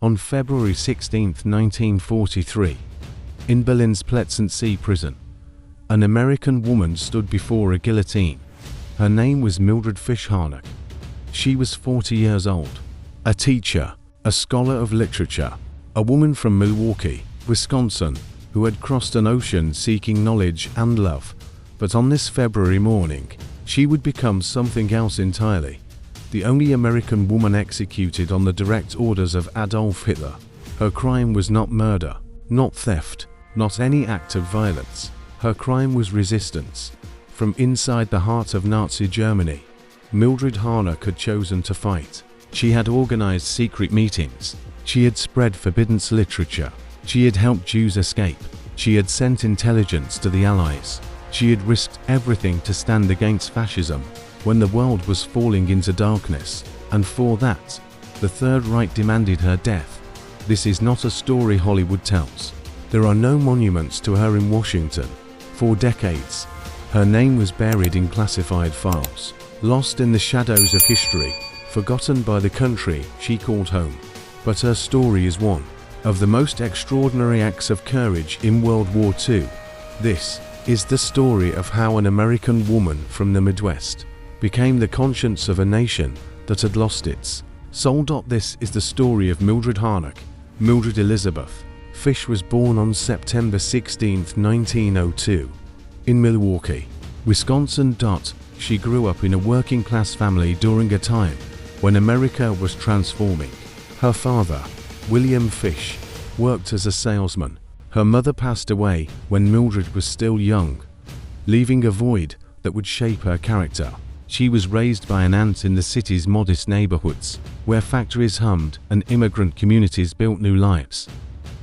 On February 16, 1943, in Berlin's Plötzensee prison, an American woman stood before a guillotine. Her name was Mildred Harnack. She was 40 years old, a teacher, a scholar of literature, a woman from Milwaukee, Wisconsin, who had crossed an ocean seeking knowledge and love. But on this February morning, she would become something else entirely. The only American woman executed on the direct orders of Adolf Hitler. Her crime was not murder, not theft, not any act of violence. Her crime was resistance. From inside the heart of Nazi Germany, Mildred Harnack had chosen to fight. She had organized secret meetings. She had spread forbidden literature. She had helped Jews escape. She had sent intelligence to the Allies. She had risked everything to stand against fascism when the world was falling into darkness, and for that, the Third Reich demanded her death. This is not a story Hollywood tells. There are no monuments to her in Washington. For decades, her name was buried in classified files, lost in the shadows of history, forgotten by the country she called home. But her story is one of the most extraordinary acts of courage in World War II. This is the story of how an American woman from the Midwest became the conscience of a nation that had lost its soul. This is the story of Mildred Harnack. Mildred Elizabeth Fish was born on September 16, 1902, in Milwaukee, Wisconsin. She grew up in a working-class family during a time when America was transforming. Her father, William Fish, worked as a salesman. Her mother passed away when Mildred was still young, leaving a void that would shape her character. She was raised by an aunt in the city's modest neighborhoods, where factories hummed and immigrant communities built new lives.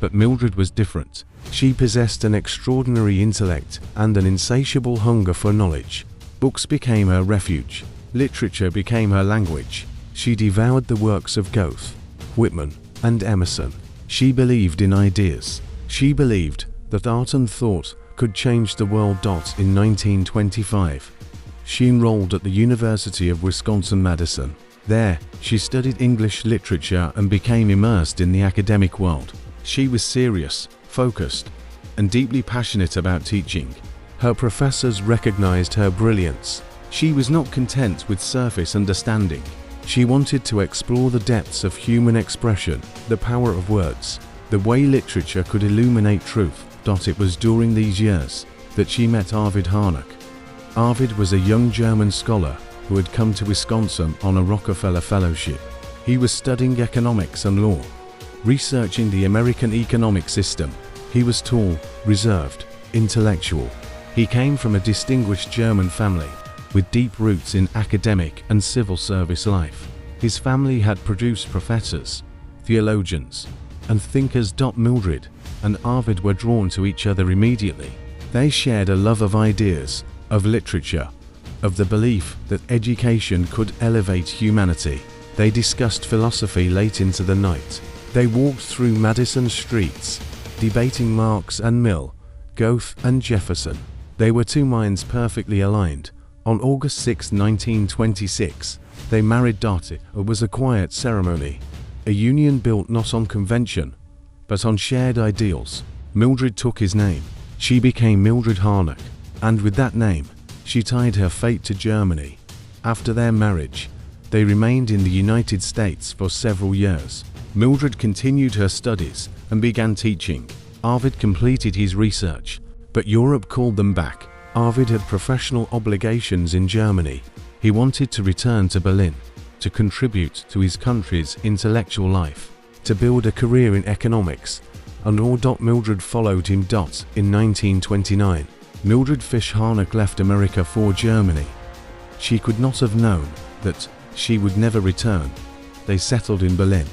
But Mildred was different. She possessed an extraordinary intellect and an insatiable hunger for knowledge. Books became her refuge. Literature became her language. She devoured the works of Goethe, Whitman, and Emerson. She believed in ideas. She believed that art and thought could change the world. In 1925, she enrolled at the University of Wisconsin-Madison. There, she studied English literature and became immersed in the academic world. She was serious, focused, and deeply passionate about teaching. Her professors recognized her brilliance. She was not content with surface understanding. She wanted to explore the depths of human expression, the power of words, the way literature could illuminate truth. It was during these years that she met Arvid Harnack. Arvid was a young German scholar who had come to Wisconsin on a Rockefeller Fellowship. He was studying economics and law, researching the American economic system. He was tall, reserved, intellectual. He came from a distinguished German family with deep roots in academic and civil service life. His family had produced professors, theologians, and thinkers. Mildred and Arvid were drawn to each other immediately. They shared a love of ideas, of literature, of the belief that education could elevate humanity. They discussed philosophy late into the night. They walked through Madison streets, debating Marx and Mill, Goethe and Jefferson. They were two minds perfectly aligned. On August 6, 1926, they married. It was a quiet ceremony, a union built not on convention, but on shared ideals. Mildred took his name. She became Mildred Harnack, and with that name, she tied her fate to Germany. After their marriage, they remained in the United States for several years. Mildred continued her studies and began teaching. Arvid completed his research, but Europe called them back. Arvid had professional obligations in Germany. He wanted to return to Berlin, to contribute to his country's intellectual life, to build a career in economics, and all. Mildred followed him. In 1929, Mildred Harnack left America for Germany. She could not have known that she would never return. They settled in Berlin,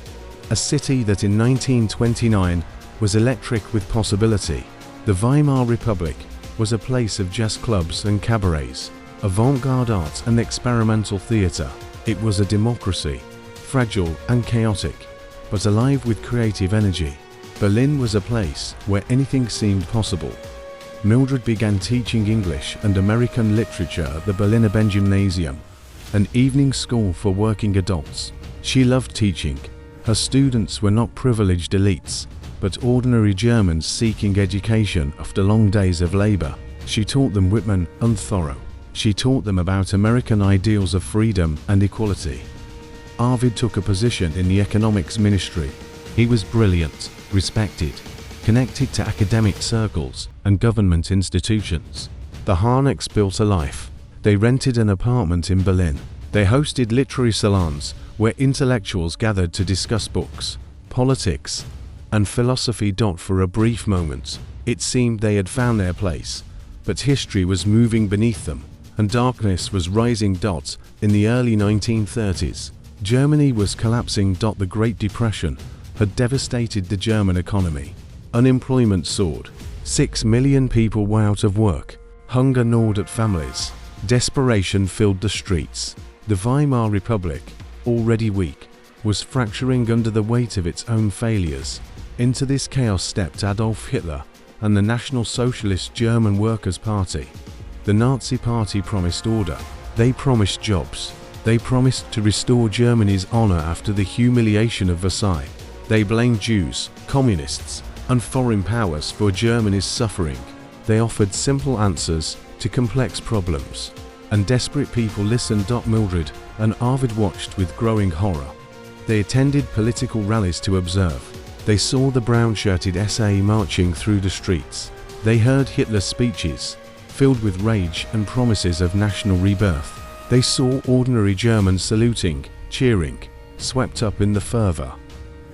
a city that in 1929 was electric with possibility. The Weimar Republic was a place of jazz clubs and cabarets, avant-garde art and experimental theater. It was a democracy, fragile and chaotic, but alive with creative energy. Berlin was a place where anything seemed possible. Mildred began teaching English and American literature at the Berliner Gymnasium, an evening school for working adults. She loved teaching, Her students were not privileged elites, but ordinary Germans seeking education after long days of labor. She taught them Whitman and Thoreau. She taught them about American ideals of freedom and equality. Arvid took a position in the economics ministry. He was brilliant, respected, connected to academic circles and government institutions. The Harnacks built a life. They rented an apartment in Berlin. They hosted literary salons where intellectuals gathered to discuss books, politics, and philosophy. For a brief moment, it seemed they had found their place, but history was moving beneath them, and darkness was rising. In the early 1930s, Germany was collapsing. The Great Depression had devastated the German economy. Unemployment soared. 6 million people were out of work. Hunger gnawed at families. Desperation filled the streets. The Weimar Republic, already weak, was fracturing under the weight of its own failures. Into this chaos stepped Adolf Hitler and the National Socialist German Workers' Party. The Nazi Party promised order. They promised jobs. They promised to restore Germany's honor after the humiliation of Versailles. They blamed Jews, communists, and foreign powers for Germany's suffering. They offered simple answers to complex problems, and desperate people listened. Mildred and Arvid watched with growing horror. They attended political rallies to observe. They saw the brown-shirted SA marching through the streets. They heard Hitler's speeches, filled with rage and promises of national rebirth. They saw ordinary Germans saluting, cheering, swept up in the fervor.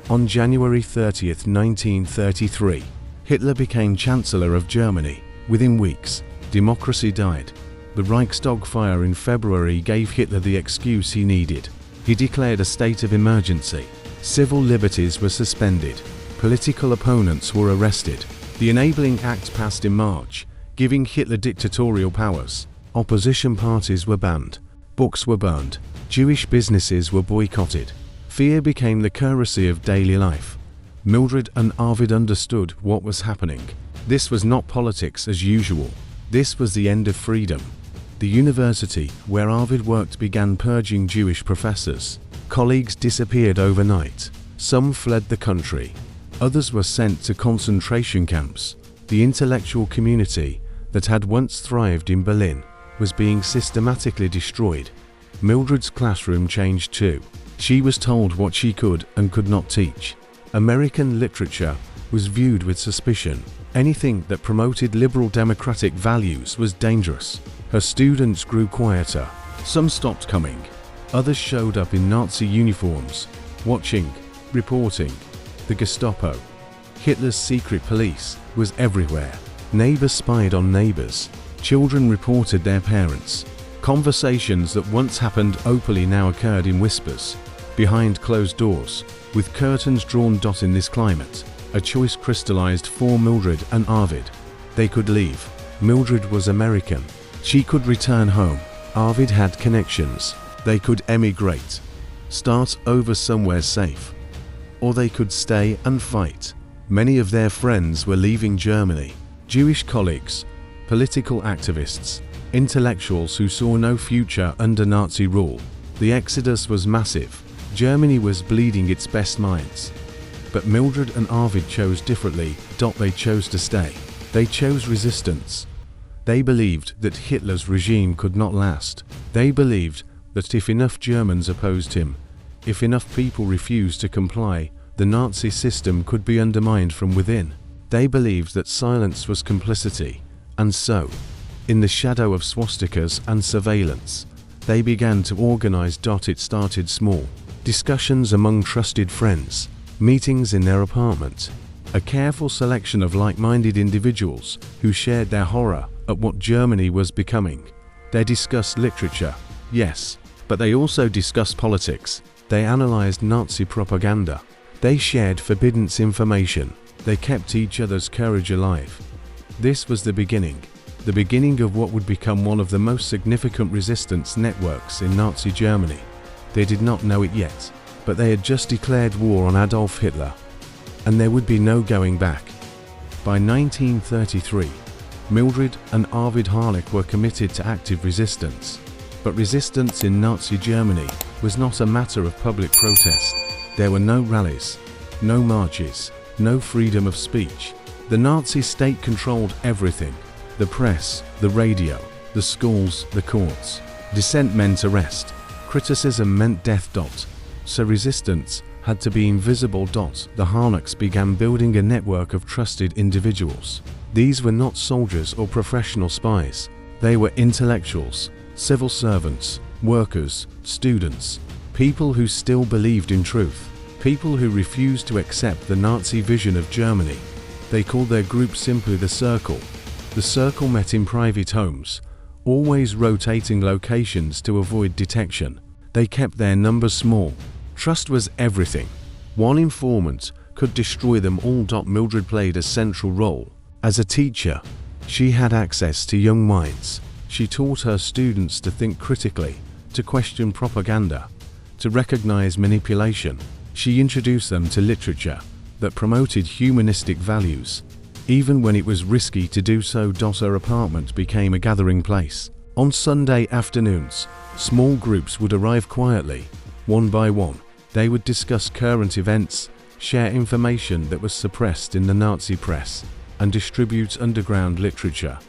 On January 30, 1933, Hitler became Chancellor of Germany. Within weeks, democracy died. The Reichstag fire in February gave Hitler the excuse he needed. He declared a state of emergency. Civil liberties were suspended. Political opponents were arrested. The Enabling Act passed in March, giving Hitler dictatorial powers. Opposition parties were banned. Books were burned. Jewish businesses were boycotted. Fear became the currency of daily life. Mildred and Arvid understood what was happening. This was not politics as usual. This was the end of freedom. The university where Arvid worked began purging Jewish professors. Colleagues disappeared overnight. Some fled the country. Others were sent to concentration camps. The intellectual community that had once thrived in Berlin was being systematically destroyed. Mildred's classroom changed too. She was told what she could and could not teach. American literature was viewed with suspicion. Anything that promoted liberal democratic values was dangerous. Her students grew quieter. Some stopped coming. Others showed up in Nazi uniforms, watching, reporting. The Gestapo, Hitler's secret police, was everywhere. Neighbors spied on neighbors. Children reported their parents. Conversations that once happened openly now occurred in whispers, behind closed doors, with curtains drawn. In this climate, a choice crystallized for Mildred and Arvid. They could leave. Mildred was American. She could return home. Arvid had connections. They could emigrate, start over somewhere safe. Or they could stay and fight. Many of their friends were leaving Germany. Jewish colleagues, political activists, intellectuals who saw no future under Nazi rule. The exodus was massive. Germany was bleeding its best minds. But Mildred and Arvid chose differently. They chose to stay. They chose resistance. They believed that Hitler's regime could not last. They believed that if enough Germans opposed him, if enough people refused to comply, the Nazi system could be undermined from within. They believed that silence was complicity, and so, in the shadow of swastikas and surveillance, they began to organize. It started small. Discussions among trusted friends, meetings in their apartment, a careful selection of like-minded individuals who shared their horror at what Germany was becoming. They discussed literature, yes, but they also discussed politics. They analyzed Nazi propaganda. They shared forbidden information. They kept each other's courage alive. This was the beginning of what would become one of the most significant resistance networks in Nazi Germany. They did not know it yet, but they had just declared war on Adolf Hitler, and there would be no going back. By 1933, Mildred and Arvid Harnack were committed to active resistance. But resistance in Nazi Germany was not a matter of public protest. There were no rallies, no marches, no freedom of speech. The Nazi state controlled everything: the press, the radio, the schools, the courts. Dissent meant arrest. Criticism meant death. So resistance had to be invisible. The Harnacks began building a network of trusted individuals. These were not soldiers or professional spies. They were intellectuals, civil servants, workers, students, people who still believed in truth, people who refused to accept the Nazi vision of Germany. They called their group simply the Circle. The Circle met in private homes, always rotating locations to avoid detection. They kept their numbers small. Trust was everything. One informant could destroy them all. Mildred played a central role. As a teacher, she had access to young minds. She taught her students to think critically, to question propaganda, to recognize manipulation. She introduced them to literature that promoted humanistic values, even when it was risky to do so. Her apartment became a gathering place. On Sunday afternoons, small groups would arrive quietly, one by one. They would discuss current events, share information that was suppressed in the Nazi press, and distribute underground literature.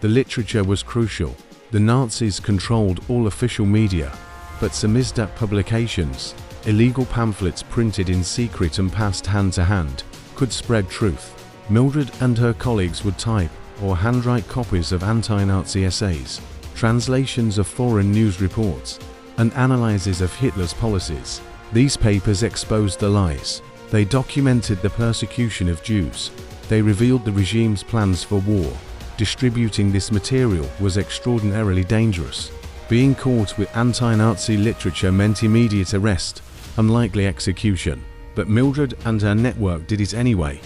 The literature was crucial. The Nazis controlled all official media, but samizdat publications, illegal pamphlets printed in secret and passed hand to hand, could spread truth. Mildred and her colleagues would type or handwrite copies of anti-Nazi essays, translations of foreign news reports, and analyses of Hitler's policies. These papers exposed the lies. They documented the persecution of Jews. They revealed the regime's plans for war. Distributing this material was extraordinarily dangerous. Being caught with anti-Nazi literature meant immediate arrest, unlikely execution. But Mildred and her network did it anyway.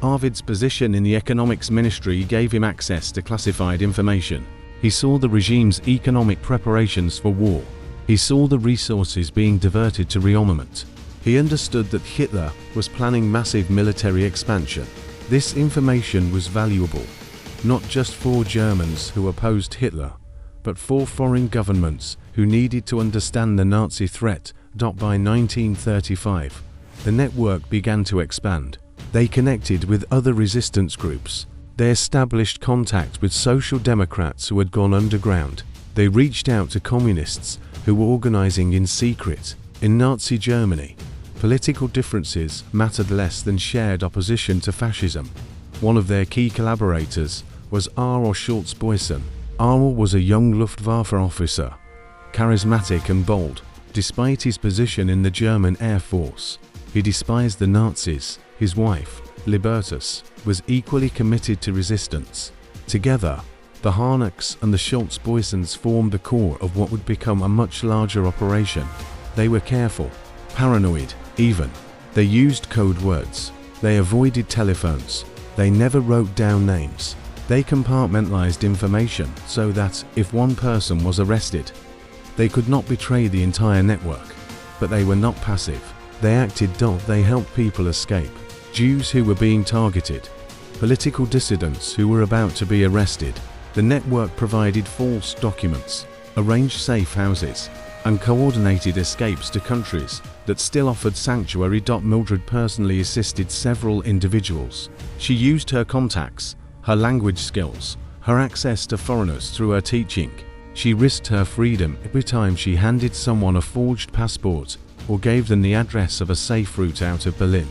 Arvid's position in the economics ministry gave him access to classified information. He saw the regime's economic preparations for war. He saw the resources being diverted to rearmament. He understood that Hitler was planning massive military expansion. This information was valuable, not just for Germans who opposed Hitler, but for foreign governments who needed to understand the Nazi threat. By 1935, the network began to expand. They connected with other resistance groups. They established contact with social democrats who had gone underground. They reached out to communists who were organizing in secret. In Nazi Germany, political differences mattered less than shared opposition to fascism. One of their key collaborators was Arl Schulz-Boysen. Arl was a young Luftwaffe officer, charismatic and bold. Despite his position in the German Air Force, he despised the Nazis. His wife, Libertas, was equally committed to resistance. Together, the Harnacks and the Schulz-Boysens formed the core of what would become a much larger operation. They were careful, paranoid, even. They used code words. They avoided telephones. They never wrote down names. They compartmentalized information so that, if one person was arrested, they could not betray the entire network. But they were not passive. They acted. They helped people escape. Jews who were being targeted, political dissidents who were about to be arrested. The network provided false documents, arranged safe houses, and coordinated escapes to countries that still offered sanctuary. Mildred personally assisted several individuals. She used her contacts, her language skills, her access to foreigners through her teaching. She risked her freedom every time she handed someone a forged passport or gave them the address of a safe route out of Berlin.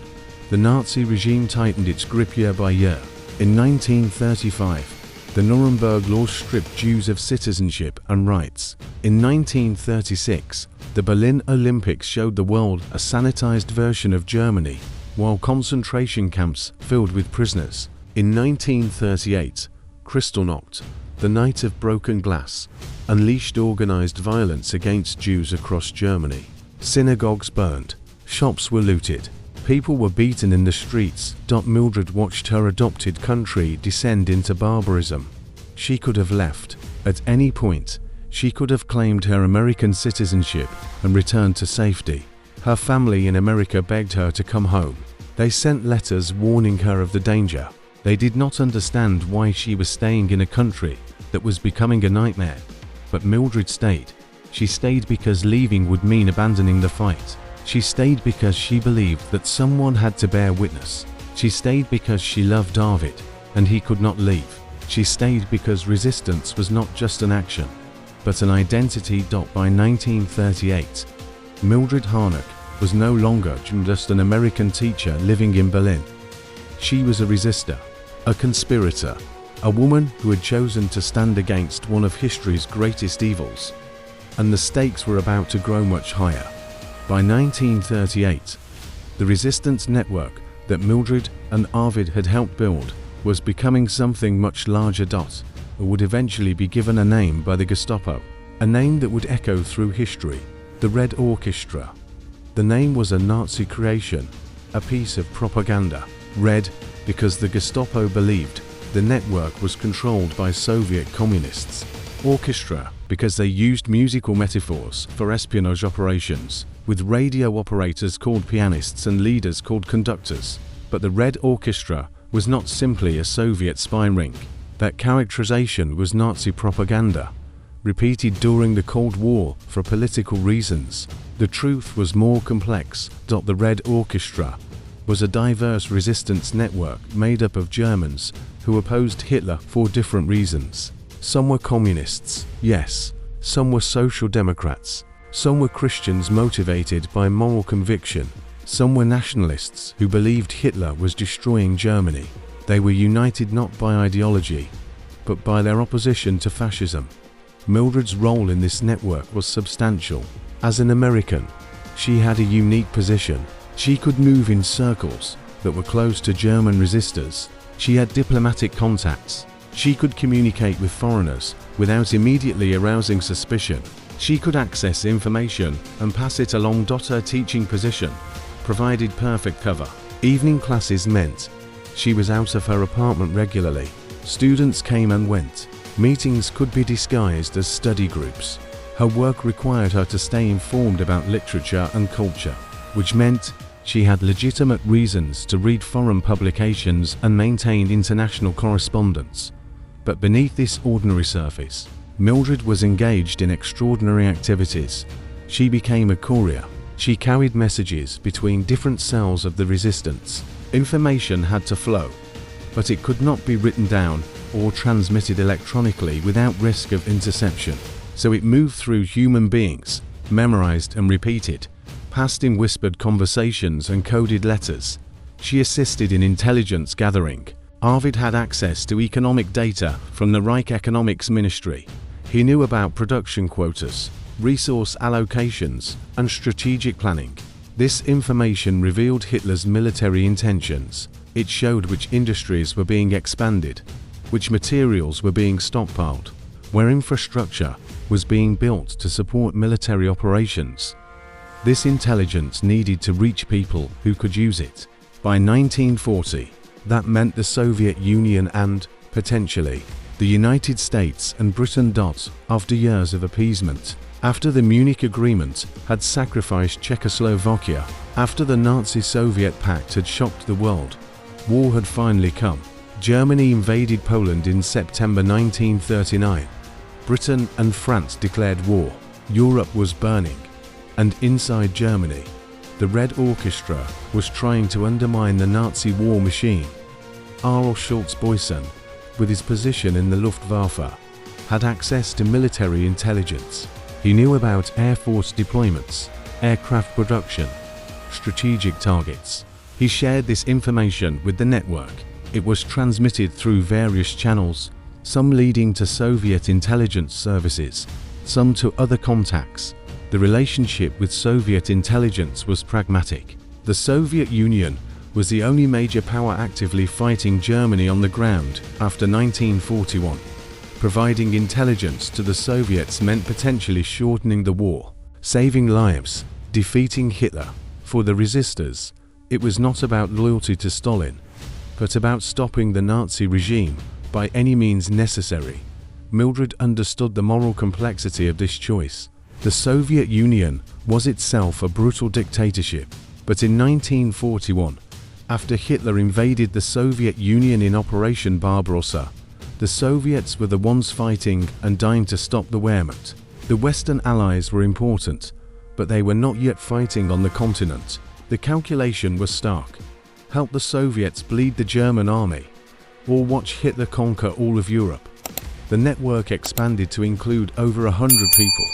The Nazi regime tightened its grip year by year. In 1935, the Nuremberg laws stripped Jews of citizenship and rights. In 1936, the Berlin Olympics showed the world a sanitized version of Germany, while concentration camps filled with prisoners. In 1938, Kristallnacht, the Night of Broken Glass, unleashed organized violence against Jews across Germany. Synagogues burned, shops were looted, people were beaten in the streets. Mildred watched her adopted country descend into barbarism. She could have left. At any point, she could have claimed her American citizenship and returned to safety. Her family in America begged her to come home. They sent letters warning her of the danger. They did not understand why she was staying in a country that was becoming a nightmare. But Mildred stayed. She stayed because leaving would mean abandoning the fight. She stayed because she believed that someone had to bear witness. She stayed because she loved David, and he could not leave. She stayed because resistance was not just an action, but an identity. By 1938, Mildred Harnack was no longer just an American teacher living in Berlin. She was a resistor, a conspirator, a woman who had chosen to stand against one of history's greatest evils. And the stakes were about to grow much higher. By 1938, the resistance network that Mildred and Arvid had helped build was becoming something much larger. Would eventually be given a name by the Gestapo, a name that would echo through history: the Red Orchestra. The name was a Nazi creation, a piece of propaganda. Red, because the Gestapo believed the network was controlled by Soviet communists. Orchestra, because they used musical metaphors for espionage operations, with radio operators called pianists and leaders called conductors. But the Red Orchestra was not simply a Soviet spy ring. That characterization was Nazi propaganda, repeated during the Cold War for political reasons. The truth was more complex. The Red Orchestra was a diverse resistance network made up of Germans who opposed Hitler for different reasons. Some were communists, yes. Some were social democrats. Some were Christians motivated by moral conviction. Some were nationalists who believed Hitler was destroying Germany. They were united not by ideology, but by their opposition to fascism. Mildred's role in this network was substantial. As an American, she had a unique position. She could move in circles that were close to German resistors. She had diplomatic contacts. She could communicate with foreigners without immediately arousing suspicion. She could access information and pass it along. Her teaching position provided perfect cover. Evening classes meant she was out of her apartment regularly. Students came and went. Meetings could be disguised as study groups. Her work required her to stay informed about literature and culture, which meant she had legitimate reasons to read foreign publications and maintain international correspondence. But beneath this ordinary surface, Mildred was engaged in extraordinary activities. She became a courier. She carried messages between different cells of the resistance. Information had to flow, but it could not be written down or transmitted electronically without risk of interception. So it moved through human beings, memorized and repeated, passed in whispered conversations and coded letters. She assisted in intelligence gathering. Arvid had access to economic data from the Reich Economics Ministry. He knew about production quotas, resource allocations, and strategic planning. This information revealed Hitler's military intentions. It showed which industries were being expanded, which materials were being stockpiled, where infrastructure was being built to support military operations. This intelligence needed to reach people who could use it. By 1940, that meant the Soviet Union and, potentially, the United States and Britain. After years of appeasement, after the Munich Agreement had sacrificed Czechoslovakia, after the Nazi-Soviet pact had shocked the world, war had finally come. Germany invaded Poland in September 1939. Britain and France declared war. Europe was burning. And inside Germany, the Red Orchestra was trying to undermine the Nazi war machine. Arl Schulz-Boysen, with his position in the Luftwaffe, had access to military intelligence. He knew about Air Force deployments, aircraft production, strategic targets. He shared this information with the network. It was transmitted through various channels, some leading to Soviet intelligence services, some to other contacts. The relationship with Soviet intelligence was pragmatic. The Soviet Union was the only major power actively fighting Germany on the ground after 1941. Providing intelligence to the Soviets meant potentially shortening the war, saving lives, defeating Hitler. For the resistors, it was not about loyalty to Stalin, but about stopping the Nazi regime by any means necessary. Mildred understood the moral complexity of this choice. The Soviet Union was itself a brutal dictatorship, but in 1941, after Hitler invaded the Soviet Union in Operation Barbarossa, the Soviets were the ones fighting and dying to stop the Wehrmacht. The Western Allies were important, But they were not yet fighting on the continent. The calculation was stark. Help the Soviets bleed the German army, or watch Hitler conquer all of Europe. The network expanded to include over 100 people.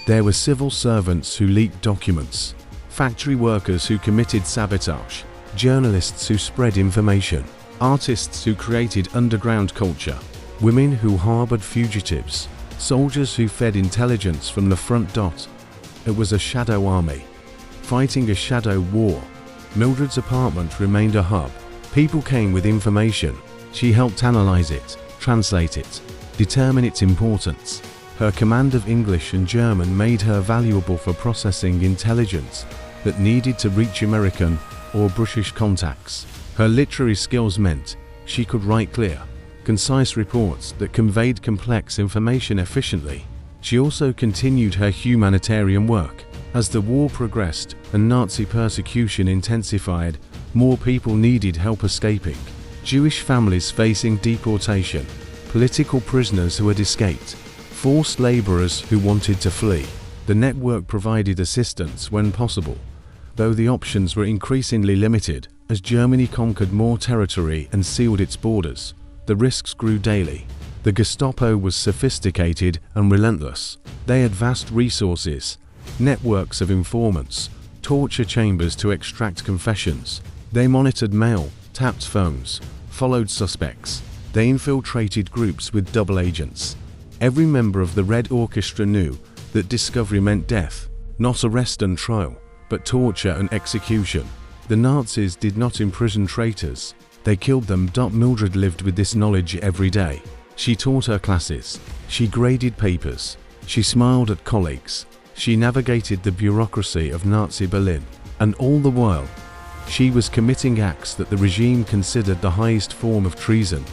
There were civil servants who leaked documents, factory workers who committed sabotage, journalists who spread information, artists who created underground culture, women who harbored fugitives, soldiers who fed intelligence from the front. It was a shadow army, fighting a shadow war. Mildred's apartment remained a hub. People came with information. She helped analyze it, translate it, determine its importance. Her command of English and German made her valuable for processing intelligence that needed to reach American or British contacts. Her literary skills meant she could write clear, concise reports that conveyed complex information efficiently. She also continued her humanitarian work. As the war progressed and Nazi persecution intensified, more people needed help escaping. Jewish families facing deportation, political prisoners who had escaped, forced laborers who wanted to flee. The network provided assistance when possible, though the options were increasingly limited as Germany conquered more territory and sealed its borders. The risks grew daily. The Gestapo was sophisticated and relentless. They had vast resources, networks of informants, torture chambers to extract confessions. They monitored mail, tapped phones, followed suspects. They infiltrated groups with double agents. Every member of the Red Orchestra knew that discovery meant death, not arrest and trial, but torture and execution. The Nazis did not imprison traitors, they killed them. Mildred lived with this knowledge every day. She taught her classes, she graded papers, she smiled at colleagues, she navigated the bureaucracy of Nazi Berlin, and all the while, she was committing acts that the regime considered the highest form of treason.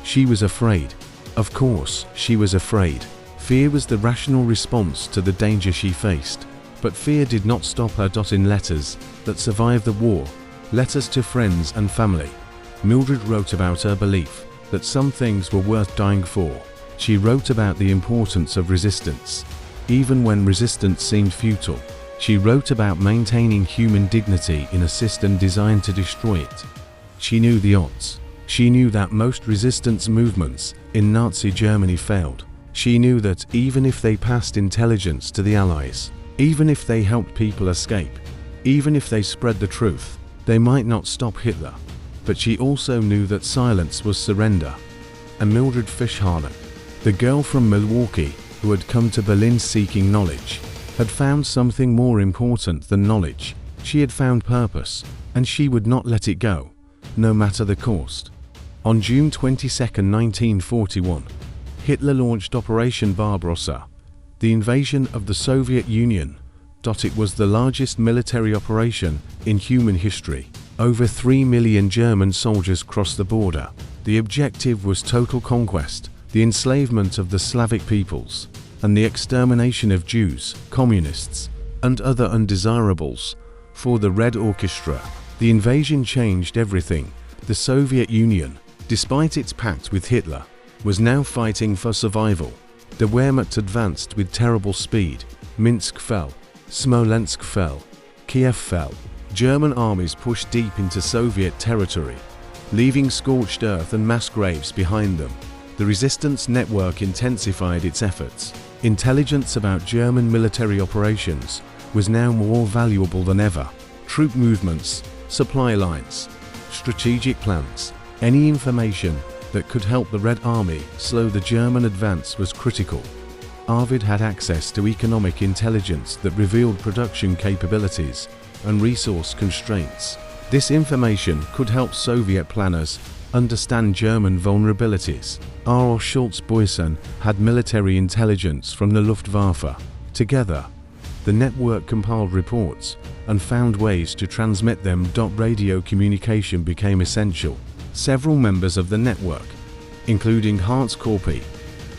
She was afraid. Of course, she was afraid. Fear was the rational response to the danger she faced. But fear did not stop her. In letters that survived the war, letters to friends and family, Mildred wrote about her belief that some things were worth dying for. She wrote about the importance of resistance, even when resistance seemed futile. She wrote about maintaining human dignity in a system designed to destroy it. She knew the odds. She knew that most resistance movements in Nazi Germany failed. She knew that even if they passed intelligence to the Allies, even if they helped people escape, even if they spread the truth, they might not stop Hitler. But she also knew that silence was surrender. And Mildred Harnack, the girl from Milwaukee who had come to Berlin seeking knowledge, had found something more important than knowledge. She had found purpose, and she would not let it go, no matter the cost. On June 22, 1941, Hitler launched Operation Barbarossa, the invasion of the Soviet Union. It was the largest military operation in human history. Over 3 million German soldiers crossed the border. The objective was total conquest, the enslavement of the Slavic peoples, and the extermination of Jews, communists, and other undesirables. For the Red Orchestra, the invasion changed everything. The Soviet Union, despite its pact with Hitler, was now fighting for survival. The Wehrmacht advanced with terrible speed. Minsk fell, Smolensk fell, Kiev fell. German armies pushed deep into Soviet territory, leaving scorched earth and mass graves behind them. The resistance network intensified its efforts. Intelligence about German military operations was now more valuable than ever. Troop movements, supply lines, strategic plans, any information that could help the Red Army slow the German advance was critical. Arvid had access to economic intelligence that revealed production capabilities and resource constraints. This information could help Soviet planners understand German vulnerabilities. R. Schultz-Boysen had military intelligence from the Luftwaffe. Together, the network compiled reports and found ways to transmit them. Radio communication became essential. Several members of the network, including Hans Korpi,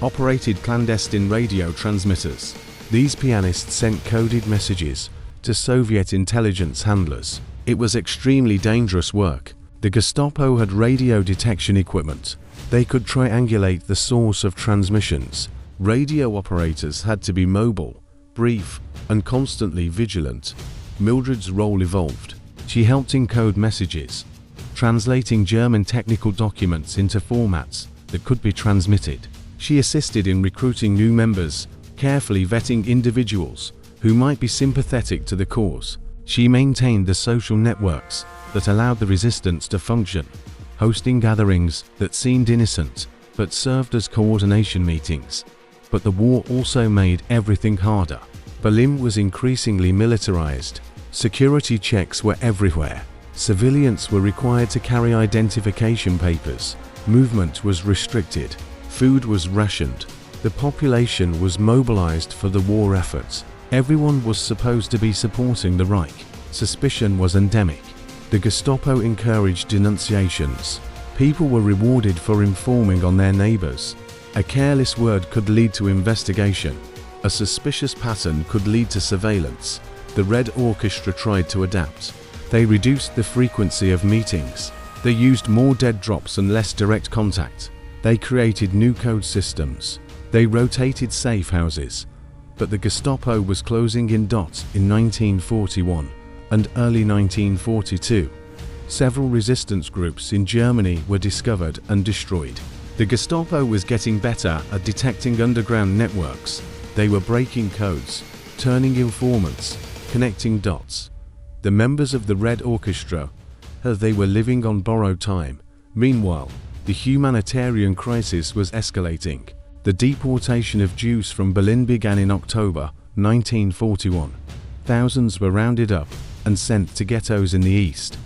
operated clandestine radio transmitters. These pianists sent coded messages to Soviet intelligence handlers. It was extremely dangerous work. The Gestapo had radio detection equipment. They could triangulate the source of transmissions. Radio operators had to be mobile, brief, and constantly vigilant, Mildred's role evolved. She helped encode messages, translating German technical documents into formats that could be transmitted. She assisted in recruiting new members, carefully vetting individuals who might be sympathetic to the cause. She maintained the social networks that allowed the resistance to function, hosting gatherings that seemed innocent but served as coordination meetings. But the war also made everything harder. Berlin was increasingly militarized. Security checks were everywhere. Civilians were required to carry identification papers. Movement was restricted. Food was rationed. The population was mobilized for the war efforts. Everyone was supposed to be supporting the Reich. Suspicion was endemic. The Gestapo encouraged denunciations. People were rewarded for informing on their neighbors. A careless word could lead to investigation. A suspicious pattern could lead to surveillance. The Red Orchestra tried to adapt. They reduced the frequency of meetings. They used more dead drops and less direct contact. They created new code systems. They rotated safe houses. But the Gestapo was closing in dots in 1941 and early 1942. Several resistance groups in Germany were discovered and destroyed. The Gestapo was getting better at detecting underground networks. They were breaking codes, turning informants, connecting dots. The members of the Red Orchestra, they were living on borrowed time. Meanwhile, the humanitarian crisis was escalating. The deportation of Jews from Berlin began in October 1941. Thousands were rounded up and sent to ghettos in the east,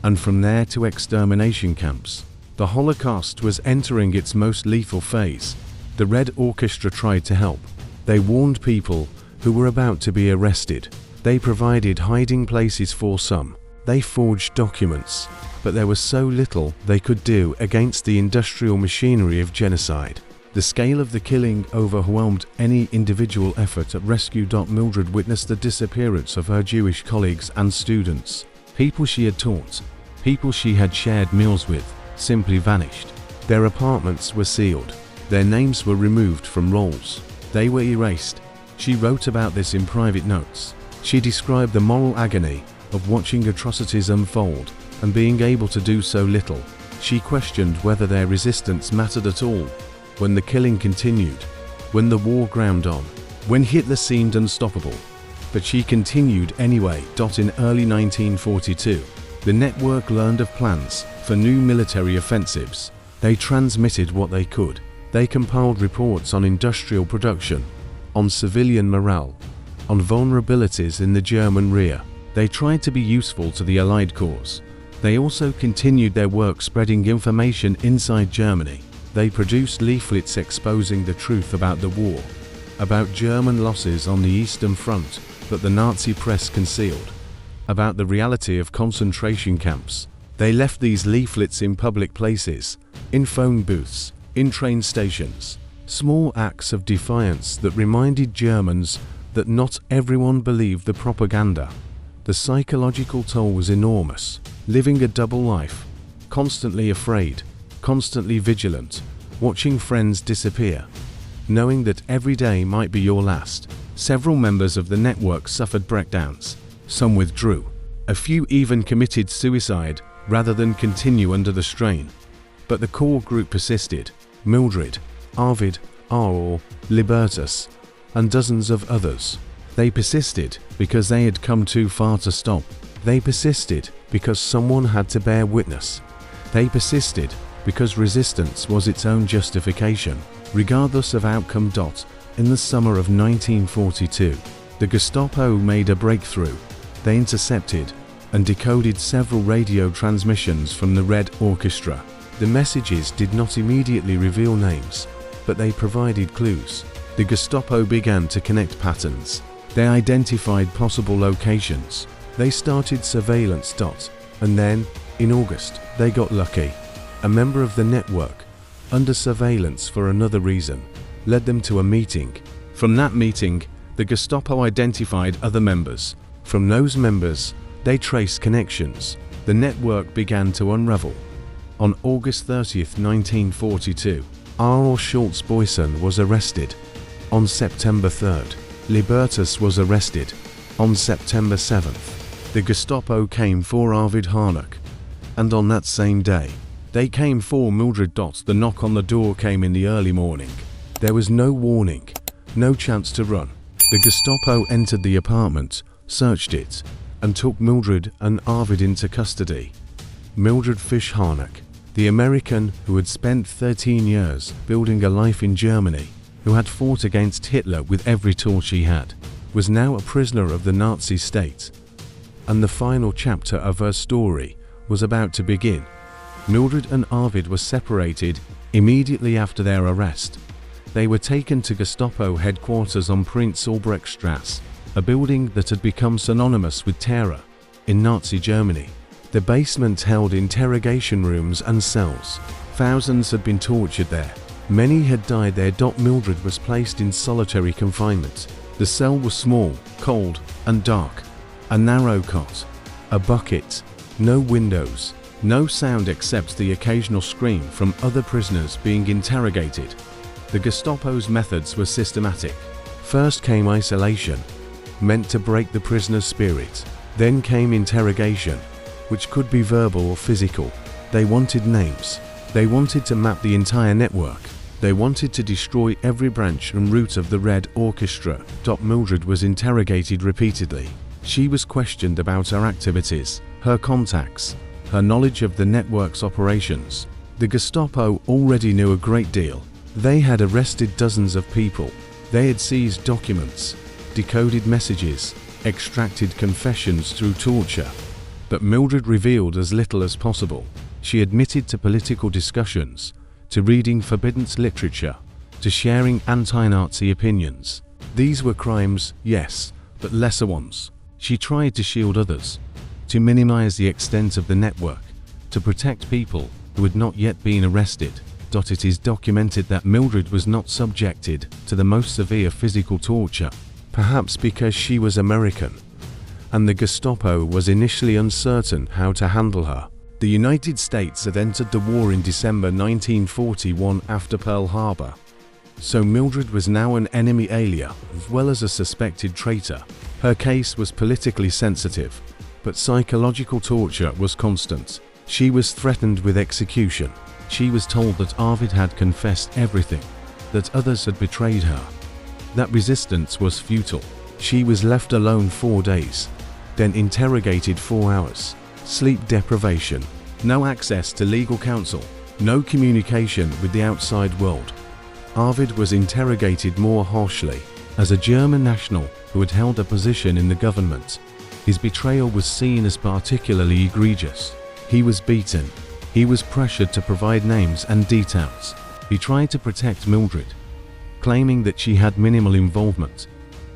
and from there to extermination camps. The Holocaust was entering its most lethal phase. The Red Orchestra tried to help. They warned people who were about to be arrested. They provided hiding places for some. They forged documents, but there was so little they could do against the industrial machinery of genocide. The scale of the killing overwhelmed any individual effort at rescue. Mildred witnessed the disappearance of her Jewish colleagues and students. People she had taught, people she had shared meals with, simply vanished. Their apartments were sealed. Their names were removed from rolls. They were erased. She wrote about this in private notes. She described the moral agony of watching atrocities unfold and being able to do so little. She questioned whether their resistance mattered at all. When the killing continued, when the war ground on, when Hitler seemed unstoppable. But she continued anyway. In early 1942, the network learned of plans for new military offensives. They transmitted what they could. They compiled reports on industrial production, on civilian morale, on vulnerabilities in the German rear. They tried to be useful to the Allied cause. They also continued their work spreading information inside Germany. They produced leaflets exposing the truth about the war, about German losses on the Eastern Front that the Nazi press concealed, about the reality of concentration camps. They left these leaflets in public places, in phone booths, in train stations, small acts of defiance that reminded Germans that not everyone believed the propaganda. The psychological toll was enormous, living a double life, constantly afraid, constantly vigilant, watching friends disappear, knowing that every day might be your last. Several members of the network suffered breakdowns. Some withdrew. A few even committed suicide rather than continue under the strain. But the core group persisted. Mildred, Arvid, Aurel, Libertus, and dozens of others. They persisted because they had come too far to stop. They persisted because someone had to bear witness. They persisted because resistance was its own justification, regardless of outcome. In the summer of 1942, the Gestapo made a breakthrough. They intercepted and decoded several radio transmissions from the Red Orchestra. The messages did not immediately reveal names, but they provided clues. The Gestapo began to connect patterns. They identified possible locations. They started surveillance. And then, in August, they got lucky. A member of the network, under surveillance for another reason, led them to a meeting. From that meeting, the Gestapo identified other members. From those members, they traced connections. The network began to unravel. On August 30, 1942, Aurel Schultz-Boysen was arrested. On September 3, Libertas was arrested. On September 7th, the Gestapo came for Arvid Harnack, and on that same day, they came for Mildred. The knock on the door came in the early morning. There was no warning, no chance to run. The Gestapo entered the apartment, searched it, and took Mildred and Arvid into custody. Mildred Harnack, the American who had spent 13 years building a life in Germany, who had fought against Hitler with every tool she had, was now a prisoner of the Nazi state. And the final chapter of her story was about to begin. Mildred and Arvid were separated immediately after their arrest. They were taken to Gestapo headquarters on Prince Albrechtstrasse, a building that had become synonymous with terror in Nazi Germany. The basement held interrogation rooms and cells. Thousands had been tortured there. Many had died there. Mildred was placed in solitary confinement. The cell was small, cold, and dark. A narrow cot, a bucket, no windows, no sound except the occasional scream from other prisoners being interrogated. The Gestapo's methods were systematic. First came isolation, meant to break the prisoner's spirit. Then came interrogation, which could be verbal or physical. They wanted names. They wanted to map the entire network. They wanted to destroy every branch and root of the Red Orchestra. Mildred was interrogated repeatedly. She was questioned about her activities, her contacts, her knowledge of the network's operations. The Gestapo already knew a great deal. They had arrested dozens of people. They had seized documents, decoded messages, extracted confessions through torture. But Mildred revealed as little as possible. She admitted to political discussions, to reading forbidden literature, to sharing anti-Nazi opinions. These were crimes, yes, but lesser ones. She tried to shield others, to minimize the extent of the network, to protect people who had not yet been arrested. It is documented that Mildred was not subjected to the most severe physical torture, perhaps because she was American, and the Gestapo was initially uncertain how to handle her. The United States had entered the war in December 1941 after Pearl Harbor, so Mildred was now an enemy ally as well as a suspected traitor. Her case was politically sensitive, but psychological torture was constant. She was threatened with execution. She was told that Arvid had confessed everything, that others had betrayed her, that resistance was futile. She was left alone 4 days, then interrogated 4 hours. Sleep deprivation, no access to legal counsel, no communication with the outside world. Arvid was interrogated more harshly. As a German national who had held a position in the government, his betrayal was seen as particularly egregious. He was beaten. He was pressured to provide names and details. He tried to protect Mildred, claiming that she had minimal involvement,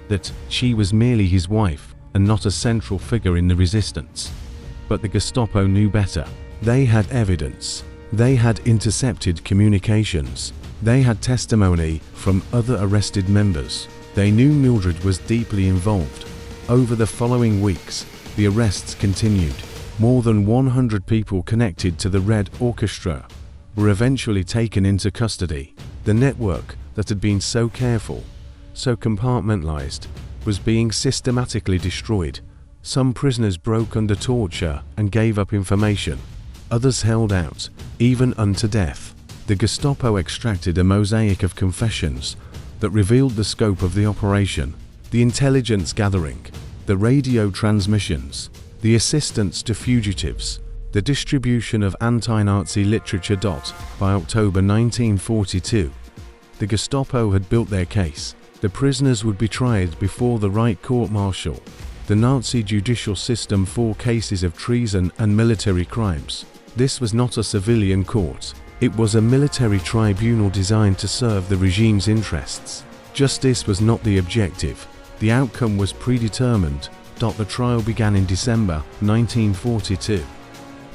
that she was merely his wife and not a central figure in the resistance. But the Gestapo knew better. They had evidence. They had intercepted communications. They had testimony from other arrested members. They knew Mildred was deeply involved. Over the following weeks, the arrests continued. More than 100 people connected to the Red Orchestra were eventually taken into custody. The network that had been so careful, so compartmentalized, was being systematically destroyed. Some prisoners broke under torture and gave up information. Others held out, even unto death. The Gestapo extracted a mosaic of confessions that revealed the scope of the operation, the intelligence gathering, the radio transmissions, the assistance to fugitives, the distribution of anti-Nazi literature. By October 1942, the Gestapo had built their case. The prisoners would be tried before the Reich court-martial, the Nazi judicial system, for cases of treason and military crimes. This was not a civilian court. It was a military tribunal designed to serve the regime's interests. Justice was not the objective. The outcome was predetermined. The trial began in December 1942.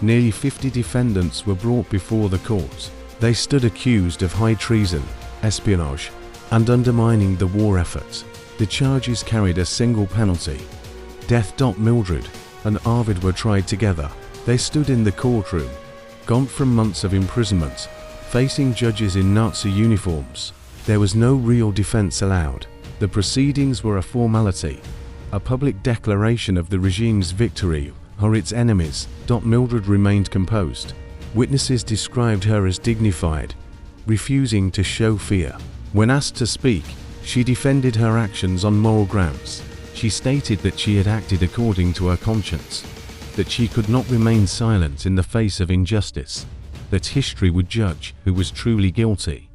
Nearly 50 defendants were brought before the court. They stood accused of high treason, espionage, and undermining the war effort. The charges carried a single penalty: death. Mildred and Arvid were tried together. They stood in the courtroom, gaunt from months of imprisonment, facing judges in Nazi uniforms. There was no real defense allowed. The proceedings were a formality, a public declaration of the regime's victory or its enemies. Mildred remained composed. Witnesses described her as dignified, refusing to show fear. When asked to speak, she defended her actions on moral grounds. She stated that she had acted according to her conscience, that she could not remain silent in the face of injustice, that history would judge who was truly guilty.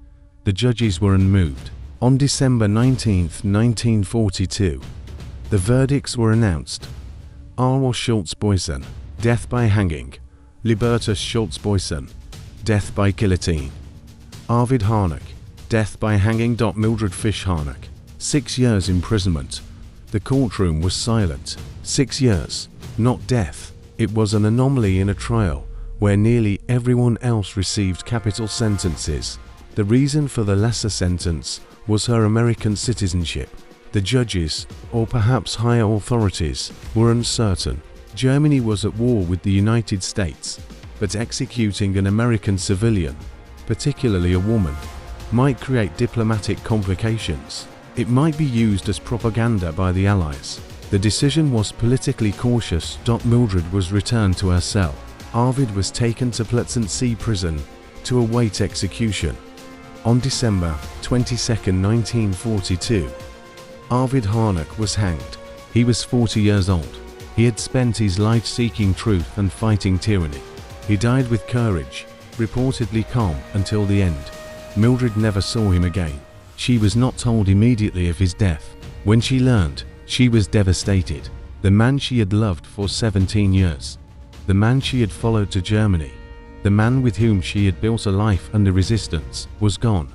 The judges were unmoved. On December 19, 1942, the verdicts were announced. Arnold Schultz-Boysen, death by hanging. Libertas Schultz-Boysen, death by guillotine. Arvid Harnack, death by hanging. Mildred Fish Harnack, 6 years imprisonment. The courtroom was silent. 6 years, not death. It was an anomaly in a trial where nearly everyone else received capital sentences. The reason for the lesser sentence was her American citizenship. The judges, or perhaps higher authorities, were uncertain. Germany was at war with the United States, but executing an American civilian, particularly a woman, might create diplomatic complications. It might be used as propaganda by the Allies. The decision was politically cautious. Mildred was returned to her cell. Arvid was taken to Plötzensee prison to await execution. On December 22, 1942, Arvid Harnack was hanged. He was 40 years old. He had spent his life seeking truth and fighting tyranny. He died with courage, reportedly calm until the end. Mildred never saw him again. She was not told immediately of his death. When she learned, she was devastated. The man she had loved for 17 years, the man she had followed to Germany, the man with whom she had built a life under resistance, was gone.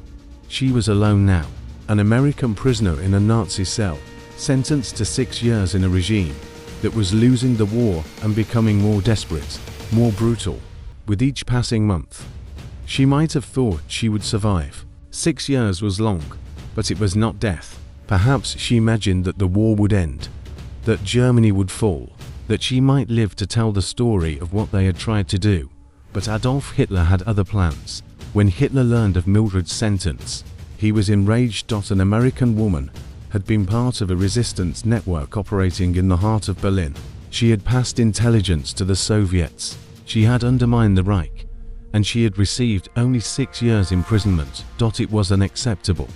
She was alone now, an American prisoner in a Nazi cell, sentenced to 6 years in a regime that was losing the war and becoming more desperate, more brutal, with each passing month. She might have thought she would survive. 6 years was long, but it was not death. Perhaps she imagined that the war would end, that Germany would fall, that she might live to tell the story of what they had tried to do. But Adolf Hitler had other plans. When Hitler learned of Mildred's sentence, he was enraged. An American woman had been part of a resistance network operating in the heart of Berlin. She had passed intelligence to the Soviets. She had undermined the Reich, and she had received only 6 years imprisonment. It was unacceptable.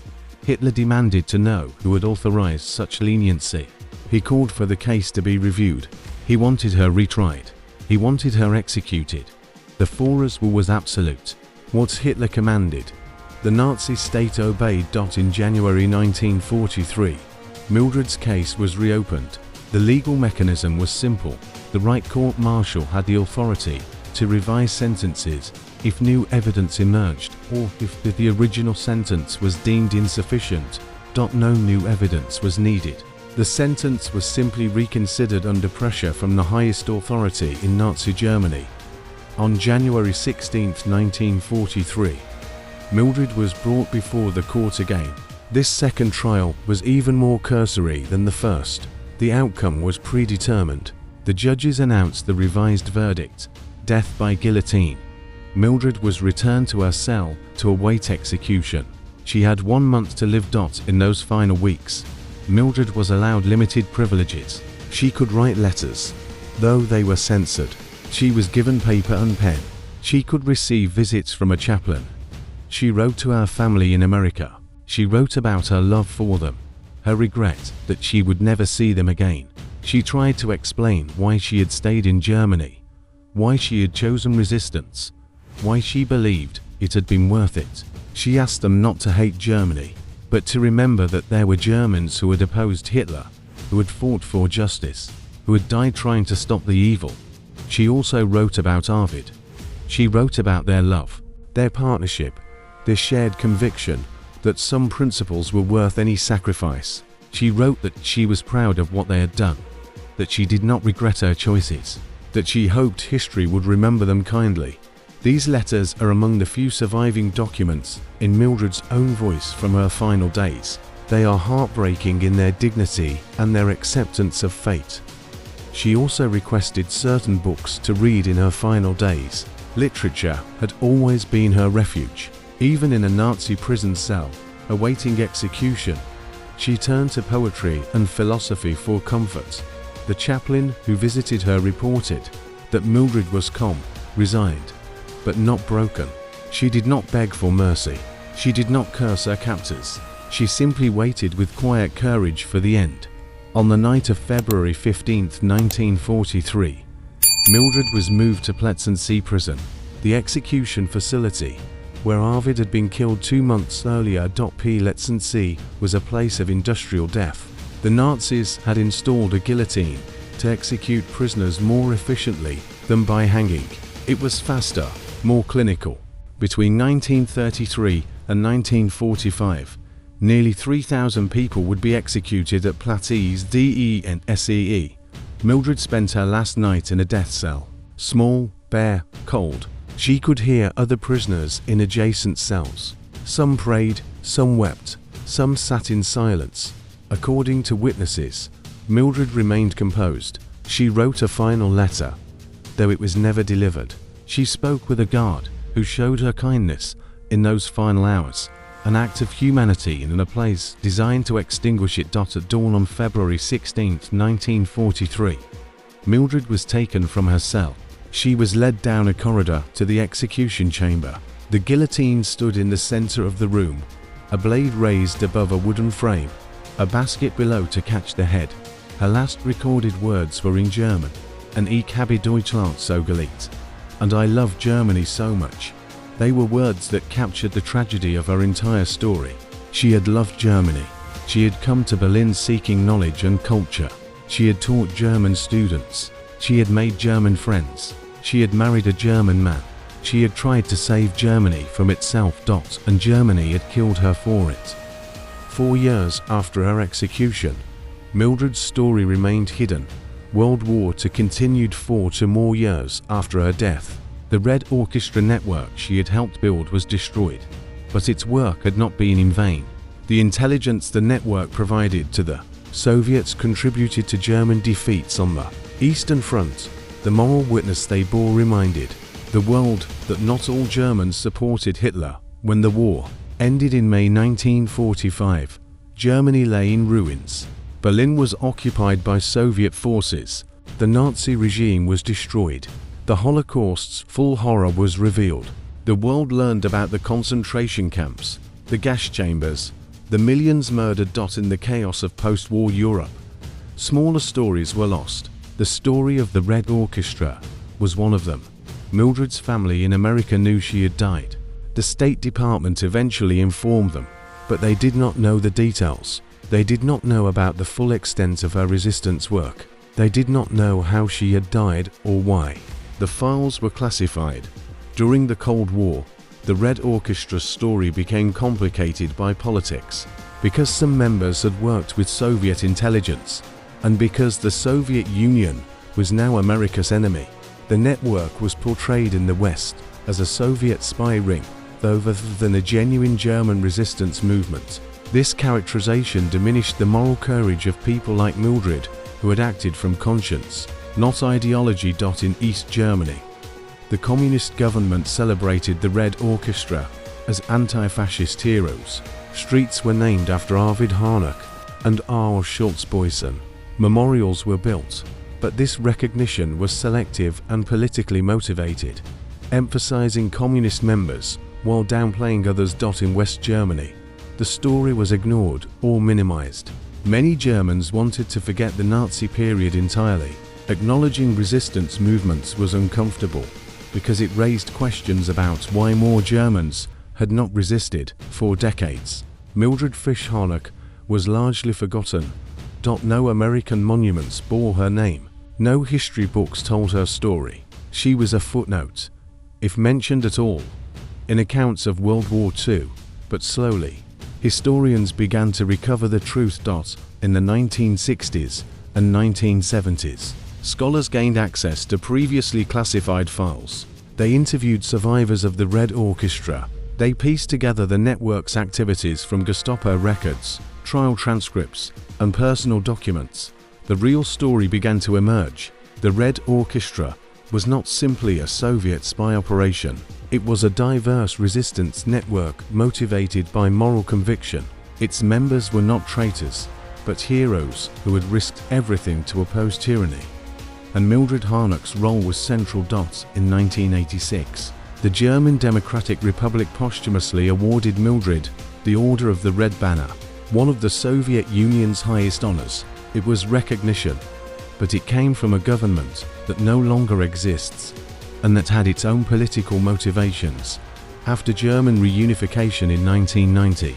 Hitler demanded to know who had authorized such leniency. He called for the case to be reviewed. He wanted her retried. He wanted her executed. The Führer's will was absolute. What Hitler commanded, the Nazi state obeyed. In January 1943, Mildred's case was reopened. The legal mechanism was simple. The Reich court-martial had the authority to revise sentences if new evidence emerged, or if the original sentence was deemed insufficient. No new evidence was needed. The sentence was simply reconsidered under pressure from the highest authority in Nazi Germany. On January 16, 1943, Mildred was brought before the court again. This second trial was even more cursory than the first. The outcome was predetermined. The judges announced the revised verdict: death by guillotine. Mildred was returned to her cell to await execution. She had 1 month to live. In those final weeks, Mildred was allowed limited privileges. She could write letters, though they were censored. She was given paper and pen. She could receive visits from a chaplain. She wrote to her family in America. She wrote about her love for them, her regret that she would never see them again. She tried to explain why she had stayed in Germany, why she had chosen resistance, why she believed it had been worth it. She asked them not to hate Germany, but to remember that there were Germans who had opposed Hitler, who had fought for justice, who had died trying to stop the evil. She also wrote about Arvid. She wrote about their love, their partnership, their shared conviction that some principles were worth any sacrifice. She wrote that she was proud of what they had done, that she did not regret her choices, that she hoped history would remember them kindly. These letters are among the few surviving documents in Mildred's own voice from her final days. They are heartbreaking in their dignity and their acceptance of fate. She also requested certain books to read in her final days. Literature had always been her refuge. Even in a Nazi prison cell, awaiting execution, She turned to poetry and philosophy for comfort. The chaplain who visited her reported that Mildred was calm, resigned, but not broken. She did not beg for mercy. She did not curse her captors. She simply waited with quiet courage for the end. On the night of February 15, 1943, Mildred was moved to Plötzensee prison, the execution facility, where Arvid had been killed 2 months earlier. Plötzensee was a place of industrial death. The Nazis had installed a guillotine to execute prisoners more efficiently than by hanging. It was faster, more clinical. Between 1933 and 1945, nearly 3,000 people would be executed at Plötzensee and SEE. Mildred spent her last night in a death cell. Small, bare, cold. She could hear other prisoners in adjacent cells. Some prayed, some wept, some sat in silence. According to witnesses, Mildred remained composed. She wrote a final letter, though it was never delivered. She spoke with a guard who showed her kindness in those final hours, an act of humanity in a place designed to extinguish it. At dawn on February 16, 1943, Mildred was taken from her cell. She was led down a corridor to the execution chamber. The guillotine stood in the center of the room, a blade raised above a wooden frame, a basket below to catch the head. Her last recorded words were in German, and Ich habe Deutschland so geliebt, and I love Germany so much. They were words that captured the tragedy of her entire story. She had loved Germany. She had come to Berlin seeking knowledge and culture. She had taught German students. She had made German friends. She had married a German man. She had tried to save Germany from itself. And Germany had killed her for it. 4 years after her execution, Mildred's story remained hidden. World War II continued 4 more years after her death. The Red Orchestra network she had helped build was destroyed, but its work had not been in vain. The intelligence the network provided to the Soviets contributed to German defeats on the Eastern Front. The moral witness they bore reminded the world that not all Germans supported Hitler. When the war ended in May 1945, Germany lay in ruins. Berlin was occupied by Soviet forces. The Nazi regime was destroyed. The Holocaust's full horror was revealed. The world learned about the concentration camps, the gas chambers, the millions murdered. In the chaos of post-war Europe, smaller stories were lost. The story of the Red Orchestra was one of them. Mildred's family in America knew she had died. The State Department eventually informed them, but they did not know the details. They did not know about the full extent of her resistance work. They did not know how she had died or why. The files were classified. During the Cold War, the Red Orchestra's story became complicated by politics, because some members had worked with Soviet intelligence, and because the Soviet Union was now America's enemy. The network was portrayed in the West as a Soviet spy ring, rather than a genuine German resistance movement. This characterization diminished the moral courage of people like Mildred, who had acted from conscience, not ideology. In East Germany, the communist government celebrated the Red Orchestra as anti-fascist heroes. Streets were named after Arvid Harnack and Arl Schulz-Boysen. Memorials were built, but this recognition was selective and politically motivated, emphasizing communist members while downplaying others. In West Germany, the story was ignored or minimized. Many Germans wanted to forget the Nazi period entirely. Acknowledging resistance movements was uncomfortable because it raised questions about why more Germans had not resisted for decades. Mildred Harnack was largely forgotten. No American monuments bore her name. No history books told her story. She was a footnote, if mentioned at all, in accounts of World War II. But slowly, historians began to recover the truth. In the 1960s and 1970s, scholars gained access to previously classified files. They interviewed survivors of the Red Orchestra. They pieced together the network's activities from Gestapo records, trial transcripts, and personal documents. The real story began to emerge. The Red Orchestra was not simply a Soviet spy operation. It was a diverse resistance network motivated by moral conviction. Its members were not traitors, but heroes who had risked everything to oppose tyranny. And Mildred Harnack's role was central. In 1986, the German Democratic Republic posthumously awarded Mildred the Order of the Red Banner, one of the Soviet Union's highest honors. It was recognition, but it came from a government that no longer exists and that had its own political motivations. After German reunification in 1990,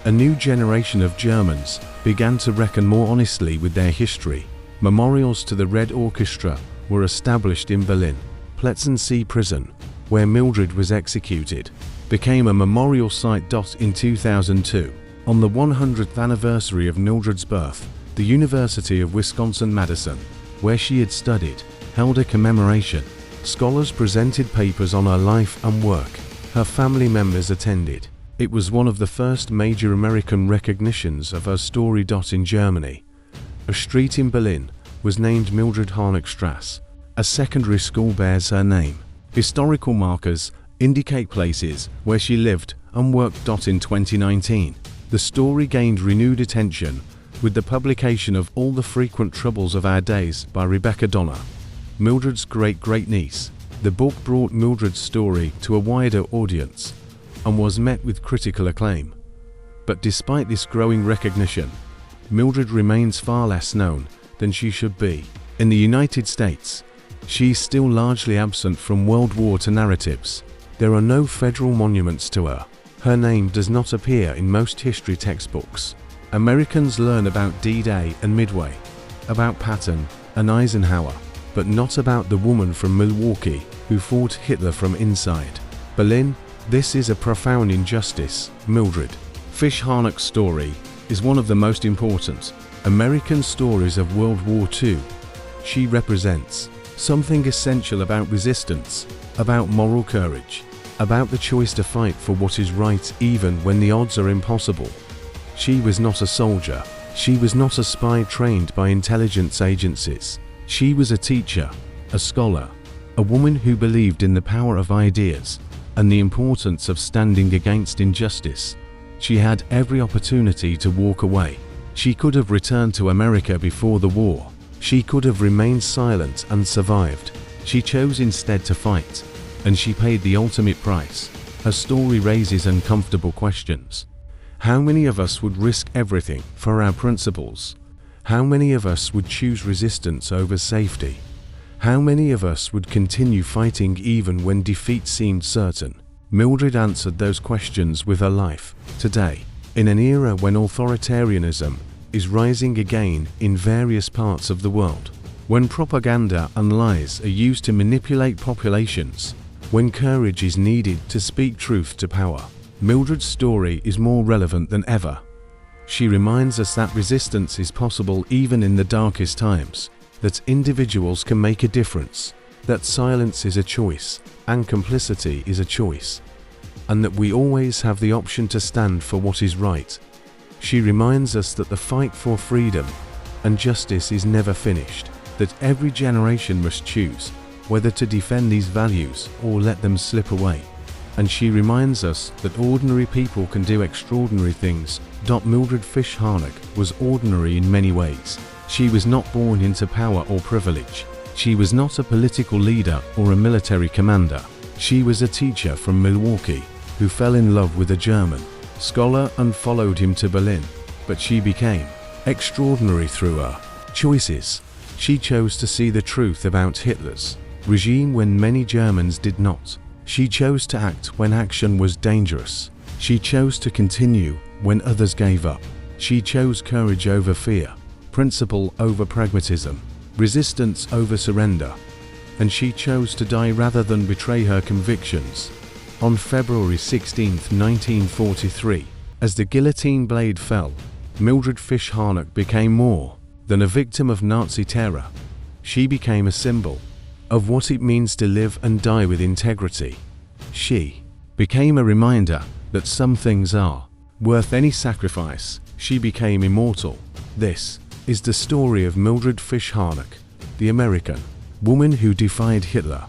a new generation of Germans began to reckon more honestly with their history. Memorials to the Red Orchestra were established in Berlin. Plötzensee prison, where Mildred was executed, became a memorial site. In 2002, on the 100th anniversary of Mildred's birth, the University of Wisconsin-Madison, where she had studied, held a commemoration. Scholars presented papers on her life and work. Her family members attended. It was one of the first major American recognitions of her story. In Germany, a street in Berlin was named Mildred Harnack Strasse. A secondary school bears her name. Historical markers indicate places where she lived and worked. In 2019, the story gained renewed attention with the publication of All the Frequent Troubles of Our Days by Rebecca Donner, Mildred's great-great-niece. The book brought Mildred's story to a wider audience and was met with critical acclaim. But despite this growing recognition, Mildred remains far less known than she should be. In the United States, she is still largely absent from World War II narratives. There are no federal monuments to her. Her name does not appear in most history textbooks. Americans learn about D-Day and Midway, about Patton and Eisenhower, but not about the woman from Milwaukee who fought Hitler from inside. Berlin, this is a profound injustice. Mildred Fish Harnack's story is one of the most important American stories of World War II. She represents something essential about resistance, about moral courage, about the choice to fight for what is right even when the odds are impossible. She was not a soldier. She was not a spy trained by intelligence agencies. She was a teacher, a scholar, a woman who believed in the power of ideas and the importance of standing against injustice. She had every opportunity to walk away. She could have returned to America before the war. She could have remained silent and survived. She chose instead to fight, and she paid the ultimate price. Her story raises uncomfortable questions. How many of us would risk everything for our principles? How many of us would choose resistance over safety? How many of us would continue fighting even when defeat seemed certain? Mildred answered those questions with her life. Today, in an era when authoritarianism is rising again in various parts of the world, when propaganda and lies are used to manipulate populations, when courage is needed to speak truth to power, Mildred's story is more relevant than ever. She reminds us that resistance is possible even in the darkest times, that individuals can make a difference, that silence is a choice, and complicity is a choice, and that we always have the option to stand for what is right. She reminds us that the fight for freedom and justice is never finished, that every generation must choose whether to defend these values or let them slip away. And she reminds us that ordinary people can do extraordinary things. Mildred Fish Harnack was ordinary in many ways. She was not born into power or privilege. She was not a political leader or a military commander. She was a teacher from Milwaukee who fell in love with a German scholar and followed him to Berlin. But she became extraordinary through her choices. She chose to see the truth about Hitler's regime when many Germans did not. She chose to act when action was dangerous. She chose to continue when others gave up. She chose courage over fear, principle over pragmatism, resistance over surrender. And she chose to die rather than betray her convictions. On February 16, 1943, as the guillotine blade fell, Mildred Fish Harnack became more than a victim of Nazi terror. She became a symbol of what it means to live and die with integrity. She became a reminder that some things are worth any sacrifice. She became immortal. This is the story of Mildred Fish Harnack, the American woman who defied Hitler,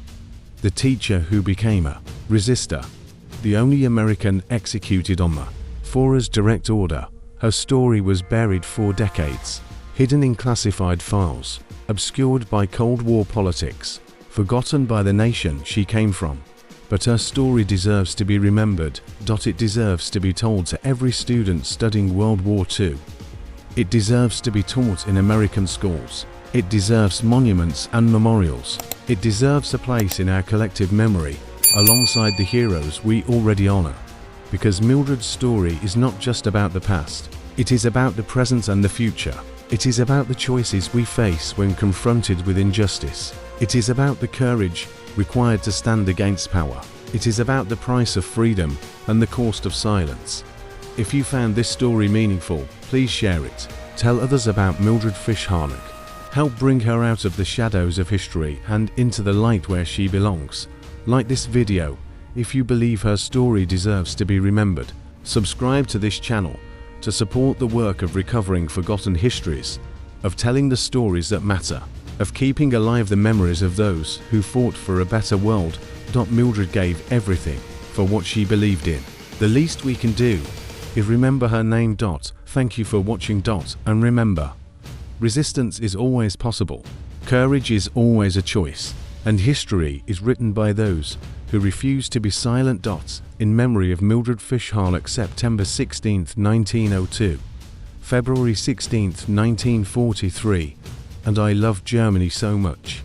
the teacher who became a resistor, the only American executed on the Führer's direct order. Her story was buried for decades, hidden in classified files, obscured by Cold War politics, forgotten by the nation she came from. But her story deserves to be remembered. It deserves to be told to every student studying World War II. It deserves to be taught in American schools. It deserves monuments and memorials. It deserves a place in our collective memory, alongside the heroes we already honor. Because Mildred's story is not just about the past. It is about the present and the future. It is about the choices we face when confronted with injustice. It is about the courage required to stand against power. It is about the price of freedom and the cost of silence. If you found this story meaningful, please share it. Tell others about Mildred Harnack. Help bring her out of the shadows of history and into the light where she belongs. Like this video if you believe her story deserves to be remembered. Subscribe to this channel to support the work of recovering forgotten histories, of telling the stories that matter, of keeping alive the memories of those who fought for a better world. Mildred gave everything for what she believed in. The least we can do is remember her name. Thank you for watching. And remember, resistance is always possible, courage is always a choice, and history is written by those who refuse to be silent. In memory of Mildred Harnack, September 16, 1902, February 16, 1943, and I love Germany so much.